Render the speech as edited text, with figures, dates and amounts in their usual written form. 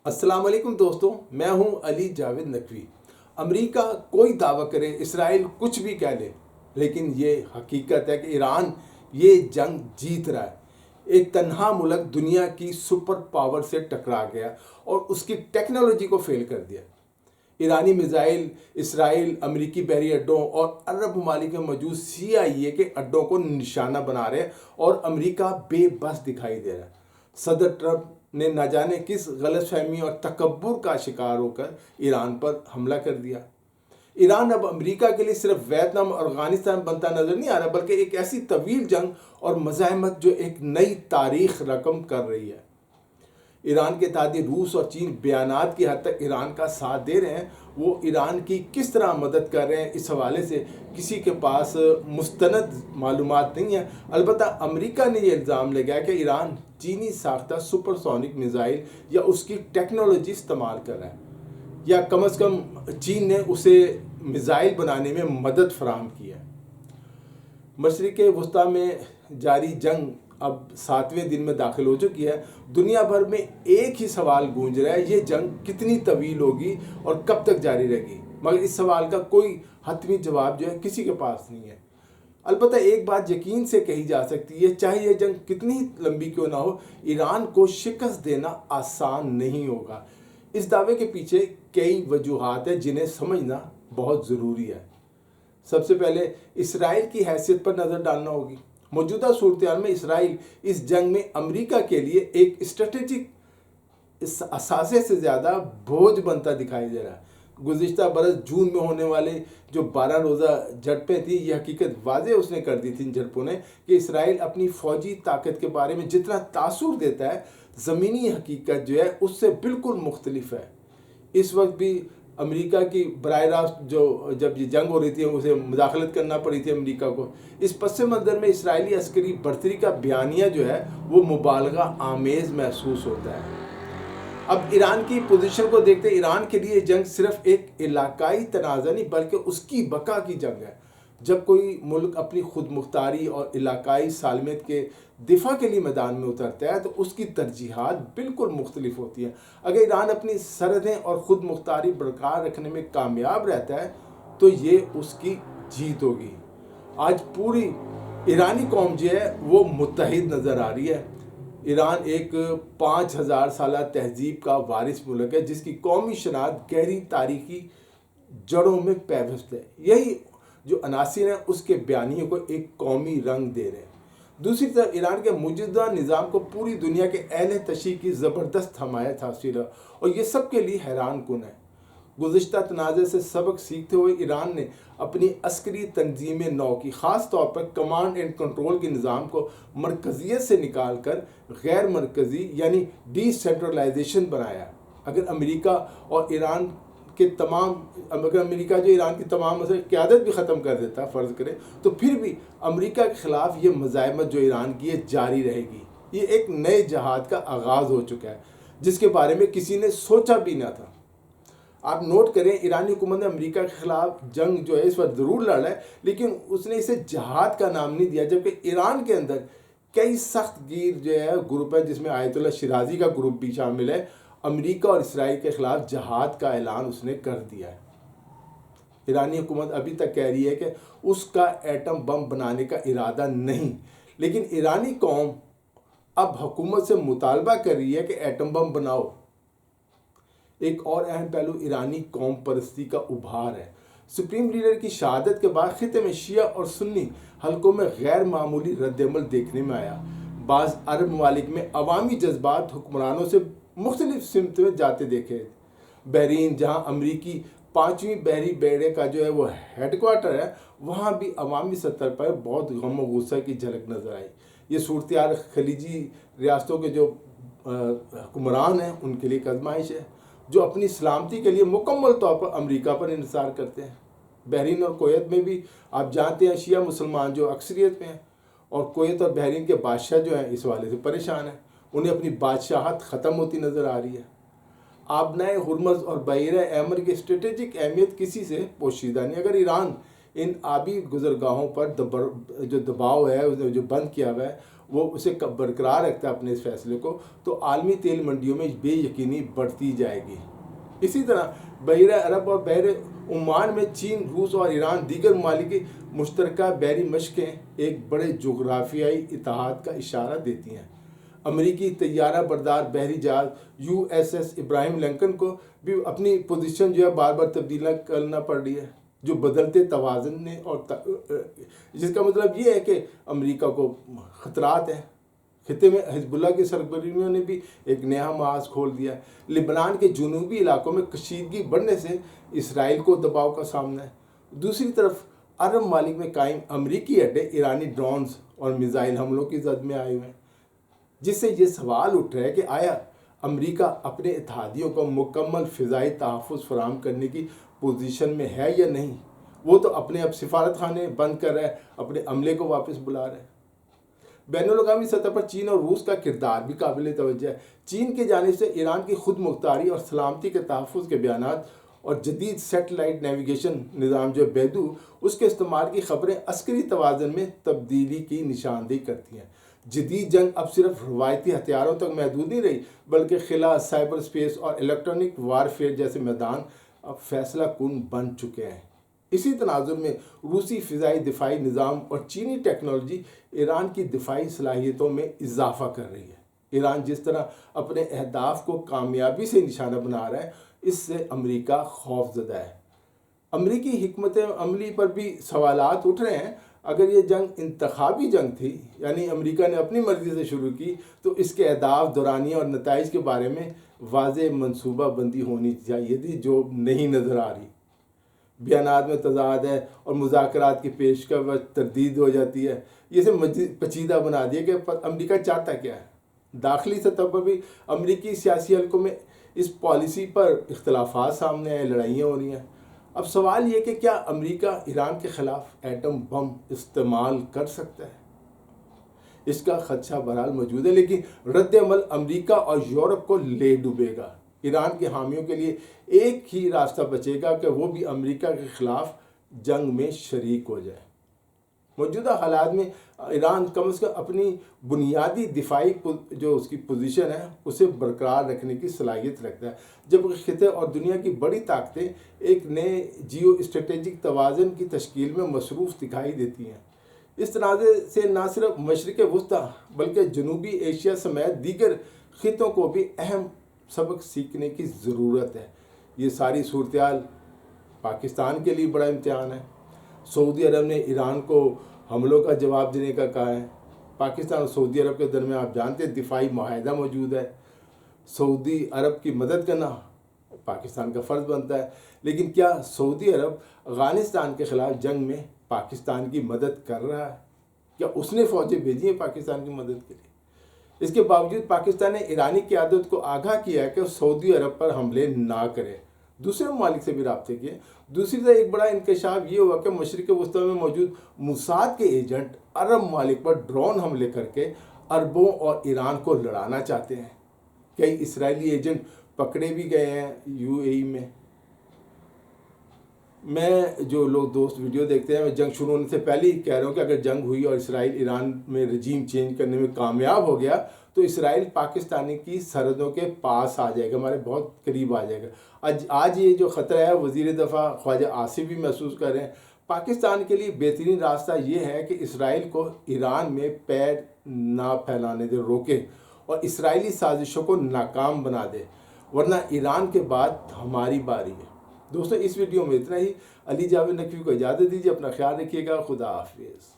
السلام علیکم دوستوں، میں ہوں علی جاوید نقوی۔ امریکہ کوئی دعویٰ کرے، اسرائیل کچھ بھی کہہ لے، لیکن یہ حقیقت ہے کہ ایران یہ جنگ جیت رہا ہے۔ ایک تنہا ملک دنیا کی سپر پاور سے ٹکرا گیا اور اس کی ٹیکنالوجی کو فیل کر دیا۔ ایرانی میزائل اسرائیل، امریکی بحری اڈوں اور عرب ممالک میں موجود CIA کے اڈوں کو نشانہ بنا رہے ہیں اور امریکہ بے بس دکھائی دے رہا ہے۔ صدر ٹرمپ نے نہ جانے کس غلط فہمی اور تکبر کا شکار ہو کر ایران پر حملہ کر دیا۔ ایران اب امریکہ کے لیے صرف ویتنام اور افغانستان بنتا نظر نہیں آ رہا، بلکہ ایک ایسی طویل جنگ اور مزاحمت جو ایک نئی تاریخ رقم کر رہی ہے۔ ایران کے اتحادی روس اور چین بیانات کی حد تک ایران کا ساتھ دے رہے ہیں۔ وہ ایران کی کس طرح مدد کر رہے ہیں، اس حوالے سے کسی کے پاس مستند معلومات نہیں ہے۔ البتہ امریکہ نے یہ الزام لگایا کہ ایران چینی ساختہ سپر سونک میزائل یا اس کی ٹیکنالوجی استعمال کر رہا ہے، یا کم از کم چین نے اسے میزائل بنانے میں مدد فراہم کی ہے۔ مشرق وسطیٰ میں جاری جنگ اب 7ویں دن میں داخل ہو چکی ہے۔ دنیا بھر میں ایک ہی سوال گونج رہا ہے، یہ جنگ کتنی طویل ہوگی اور کب تک جاری رہے گی؟ مگر اس سوال کا کوئی حتمی جواب جو ہے کسی کے پاس نہیں ہے۔ البتہ ایک بات یقین سے کہی جا سکتی ہے، چاہے یہ جنگ کتنی لمبی کیوں نہ ہو، ایران کو شکست دینا آسان نہیں ہوگا۔ اس دعوے کے پیچھے کئی وجوہات ہیں جنہیں سمجھنا بہت ضروری ہے۔ سب سے پہلے اسرائیل کی حیثیت پر نظر ڈالنا ہوگی۔ موجودہ صورتحال میں اسرائیل اس جنگ میں امریکہ کے لیے ایک اسٹریٹجک اثاثے سے زیادہ بوجھ بنتا دکھائی دے رہا ہے۔ گزشتہ برس جون میں ہونے والے جو 12 روزہ جھڑپیں تھیں، یہ حقیقت واضح اس نے کر دی تھی ان جھڑپوں نے کہ اسرائیل اپنی فوجی طاقت کے بارے میں جتنا تاثر دیتا ہے، زمینی حقیقت جو ہے اس سے بالکل مختلف ہے۔ اس وقت بھی امریکہ کی براہ راست جب یہ جنگ ہو رہی تھی، اسے مداخلت کرنا پڑی تھی امریکہ کو۔ اس پس منظر میں اسرائیلی عسکری برتری کا بیانیہ جو ہے وہ مبالغہ آمیز محسوس ہوتا ہے۔ اب ایران کی پوزیشن کو دیکھتے، ایران کے لیے جنگ صرف ایک علاقائی تنازع نہیں بلکہ اس کی بقا کی جنگ ہے۔ جب کوئی ملک اپنی خود مختاری اور علاقائی سالمیت کے دفاع کے لیے میدان میں اترتا ہے تو اس کی ترجیحات بالکل مختلف ہوتی ہیں۔ اگر ایران اپنی سرحدیں اور خود مختاری برقرار رکھنے میں کامیاب رہتا ہے تو یہ اس کی جیت ہوگی۔ آج پوری ایرانی قوم جو ہے وہ متحد نظر آ رہی ہے۔ ایران ایک 5000 سالہ تہذیب کا وارث ملک ہے جس کی قومی شناخت گہری تاریخی جڑوں میں پیوست ہے۔ یہی جو عناصر ہیں اس کے بیانیے کو ایک قومی رنگ دے رہے ہیں۔ دوسری طرف ایران کے موجودہ نظام کو پوری دنیا کے اہل تشیع کی زبردست حمایت حاصل ہے اور یہ سب کے لیے حیران کن ہے۔ گزشتہ تنازع سے سبق سیکھتے ہوئے ایران نے اپنی عسکری تنظیم نو کی، خاص طور پر کمانڈ اینڈ کنٹرول کے نظام کو مرکزیت سے نکال کر غیر مرکزی یعنی ڈی سینٹرلائزیشن بنایا۔ اگر امریکہ جو ایران کی تمام قیادت بھی ختم کر دیتا فرض کرے، تو پھر بھی امریکہ کے خلاف یہ مزاحمت جو ایران کی ہے جاری رہے گی۔ یہ ایک نئے جہاد کا آغاز ہو چکا ہے جس کے بارے میں کسی نے سوچا بھی نہ تھا۔ آپ نوٹ کریں، ایرانی حکومت نے امریکہ کے خلاف جنگ جو ہے اس وقت ضرور لڑ رہا ہے، لیکن اس نے اسے جہاد کا نام نہیں دیا، جبکہ ایران کے اندر کئی سخت گیر جو ہے گروپ ہے جس میں آیت اللہ شیرازی کا گروپ بھی شامل ہے۔ امریکہ اور اسرائیل کے خلاف جہاد کا اعلان اس نے کر دیا ہے۔ ایرانی حکومت ابھی تک کہہ رہی ہے کہ اس کا ایٹم بم بنانے کا ارادہ نہیں، لیکن ایرانی قوم اب حکومت سے مطالبہ کر رہی ہے کہ ایٹم بم بناؤ۔ ایک اور اہم پہلو ایرانی قوم پرستی کا ابھار ہے۔ سپریم لیڈر کی شہادت کے بعد خطے میں شیعہ اور سنی حلقوں میں غیر معمولی رد عمل دیکھنے میں آیا۔ بعض عرب ممالک میں عوامی جذبات حکمرانوں سے مختلف سمت میں جاتے دیکھے۔ بحرین، جہاں امریکی 5ویں بحری بیڑے کا جو ہے وہ ہیڈ کوارٹر ہے، وہاں بھی عوامی سطح پر بہت غم و غصہ کی جھلک نظر آئی۔ یہ صورتحال خلیجی ریاستوں کے جو حکمران ہیں ان کے لیے ایک آزمائش ہے، جو اپنی سلامتی کے لیے مکمل طور پر امریکہ پر انحصار کرتے ہیں۔ بحرین اور کویت میں بھی آپ جانتے ہیں شیعہ مسلمان جو اکثریت میں ہیں، اور کویت اور بحرین کے بادشاہ جو ہیں اس والے سے پریشان ہیں، انہیں اپنی بادشاہت ختم ہوتی نظر آ رہی ہے۔ آبنائے ہرمز اور بحیرہ احمر کی اسٹریٹجک اہمیت کسی سے پوشیدہ نہیں۔ اگر ایران ان آبی گزرگاہوں پر جو دباؤ ہے جو بند کیا ہوا ہے وہ اسے برقرار رکھتا ہے اپنے اس فیصلے کو، تو عالمی تیل منڈیوں میں بے یقینی بڑھتی جائے گی۔ اسی طرح بحیرہ عرب اور بحر عمان میں چین، روس اور ایران دیگر ممالک کی مشترکہ بحری مشقیں ایک بڑے جغرافیائی اتحاد کا اشارہ دیتی ہیں۔ امریکی طیارہ بردار بحری جہاز USS ابراہیم لنکن کو بھی اپنی پوزیشن جو ہے بار بار تبدیل کرنا پڑ رہی ہے، جو بدلتے توازن نے اور جس کا مطلب یہ ہے کہ امریکہ کو خطرات ہیں۔ خطے میں حزب اللہ کی سرگرمیوں نے بھی ایک نیا محاذ کھول دیا ہے۔ لبنان کے جنوبی علاقوں میں کشیدگی بڑھنے سے اسرائیل کو دباؤ کا سامنا ہے۔ دوسری طرف عرب ممالک میں قائم امریکی اڈے ایرانی ڈرونز اور میزائل حملوں کی زد میں آئے ہوئے ہیں، جس سے یہ سوال اٹھ رہا ہے کہ آیا امریکہ اپنے اتحادیوں کو مکمل فضائی تحفظ فراہم کرنے کی پوزیشن میں ہے یا نہیں؟ وہ تو اپنے اب سفارت خانے بند کر رہا ہے، اپنے عملے کو واپس بلا رہا ہے۔ بین الاقوامی سطح پر چین اور روس کا کردار بھی قابل توجہ ہے۔ چین کی جانب سے ایران کی خود مختاری اور سلامتی کے تحفظ کے بیانات اور جدید سیٹلائٹ نیویگیشن نظام جو بیدو، اس کے استعمال کی خبریں عسکری توازن میں تبدیلی کی نشاندہی کرتی ہیں۔ جدید جنگ اب صرف روایتی ہتھیاروں تک محدود نہیں رہی، بلکہ خلا، سائبر اسپیس اور الیکٹرانک وارفیئر جیسے میدان اب فیصلہ کن بن چکے ہیں۔ اسی تناظر میں روسی فضائی دفاعی نظام اور چینی ٹیکنالوجی ایران کی دفاعی صلاحیتوں میں اضافہ کر رہی ہے۔ ایران جس طرح اپنے اہداف کو کامیابی سے نشانہ بنا رہا ہے، اس سے امریکہ خوف زدہ ہے۔ امریکی حکمت عملی پر بھی سوالات اٹھ رہے ہیں۔ اگر یہ جنگ انتخابی جنگ تھی، یعنی امریکہ نے اپنی مرضی سے شروع کی، تو اس کے اہداف، دورانیہ اور نتائج کے بارے میں واضح منصوبہ بندی ہونی چاہیے تھی، جو نہیں نظر آ رہی۔ بیانات میں تضاد ہے اور مذاکرات کی پیشکش تردید ہو جاتی ہے۔ یہ اسے پیچیدہ بنا دیا کہ امریکہ چاہتا کیا ہے۔ داخلی سطح پر بھی امریکی سیاسی حلقوں میں اس پالیسی پر اختلافات سامنے آئے، لڑائیاں ہو رہی ہیں۔ اب سوال یہ کہ کیا امریکہ ایران کے خلاف ایٹم بم استعمال کر سکتا ہے؟ اس کا خدشہ بہرحال موجود ہے، لیکن رد عمل امریکہ اور یورپ کو لے ڈوبے گا۔ ایران کے حامیوں کے لیے ایک ہی راستہ بچے گا کہ وہ بھی امریکہ کے خلاف جنگ میں شریک ہو جائے۔ موجودہ حالات میں ایران کم از کم اپنی بنیادی دفاعی جو اس کی پوزیشن ہے اسے برقرار رکھنے کی صلاحیت رکھتا ہے، جبکہ خطے اور دنیا کی بڑی طاقتیں ایک نئے جیو اسٹریٹجک توازن کی تشکیل میں مصروف دکھائی دیتی ہیں۔ اس تنازع سے نہ صرف مشرق وسطیٰ بلکہ جنوبی ایشیا سمیت دیگر خطوں کو بھی اہم سبق سیکھنے کی ضرورت ہے۔ یہ ساری صورتحال پاکستان کے لیے بڑا امتحان ہے۔ سعودی عرب نے ایران کو حملوں کا جواب دینے کا کہا ہے۔ پاکستان اور سعودی عرب کے درمیان آپ جانتے ہیں دفاعی معاہدہ موجود ہے۔ سعودی عرب کی مدد کرنا پاکستان کا فرض بنتا ہے، لیکن کیا سعودی عرب افغانستان کے خلاف جنگ میں پاکستان کی مدد کر رہا ہے؟ کیا اس نے فوجیں بھیجی ہیں پاکستان کی مدد کے لیے؟ اس کے باوجود پاکستان نے ایرانی قیادت کو آگاہ کیا ہے کہ وہ سعودی عرب پر حملے نہ کرے، دوسرے ممالک سے بھی رابطے کیے۔ دوسری طرف ایک بڑا انکشاف یہ ہوا کہ مشرق وسطیٰ میں موجود موساد کے ایجنٹ عرب ممالک پر ڈرون حملے کر کے عربوں اور ایران کو لڑانا چاہتے ہیں۔ کئی اسرائیلی ایجنٹ پکڑے بھی گئے ہیں UAE میں۔ میں جو لوگ دوست ویڈیو دیکھتے ہیں، میں جنگ شروع ہونے سے پہلے ہی کہہ رہا ہوں کہ اگر جنگ ہوئی اور اسرائیل ایران میں رجیم چینج کرنے میں کامیاب ہو گیا تو اسرائیل پاکستانی کی سرحدوں کے پاس آ جائے گا، ہمارے بہت قریب آ جائے گا۔ آج یہ جو خطرہ ہے وزیر دفاع خواجہ آصف بھی محسوس کر رہے ہیں۔ پاکستان کے لیے بہترین راستہ یہ ہے کہ اسرائیل کو ایران میں پیر نہ پھیلانے دے، روکے اور اسرائیلی سازشوں کو ناکام بنا دے، ورنہ ایران کے بعد ہماری باری ہے۔ دوستو اس ویڈیو میں اتنا ہی۔ علی جاوید نقوی کو اجازت دیجیے، اپنا خیال رکھیے گا، خدا حافظ۔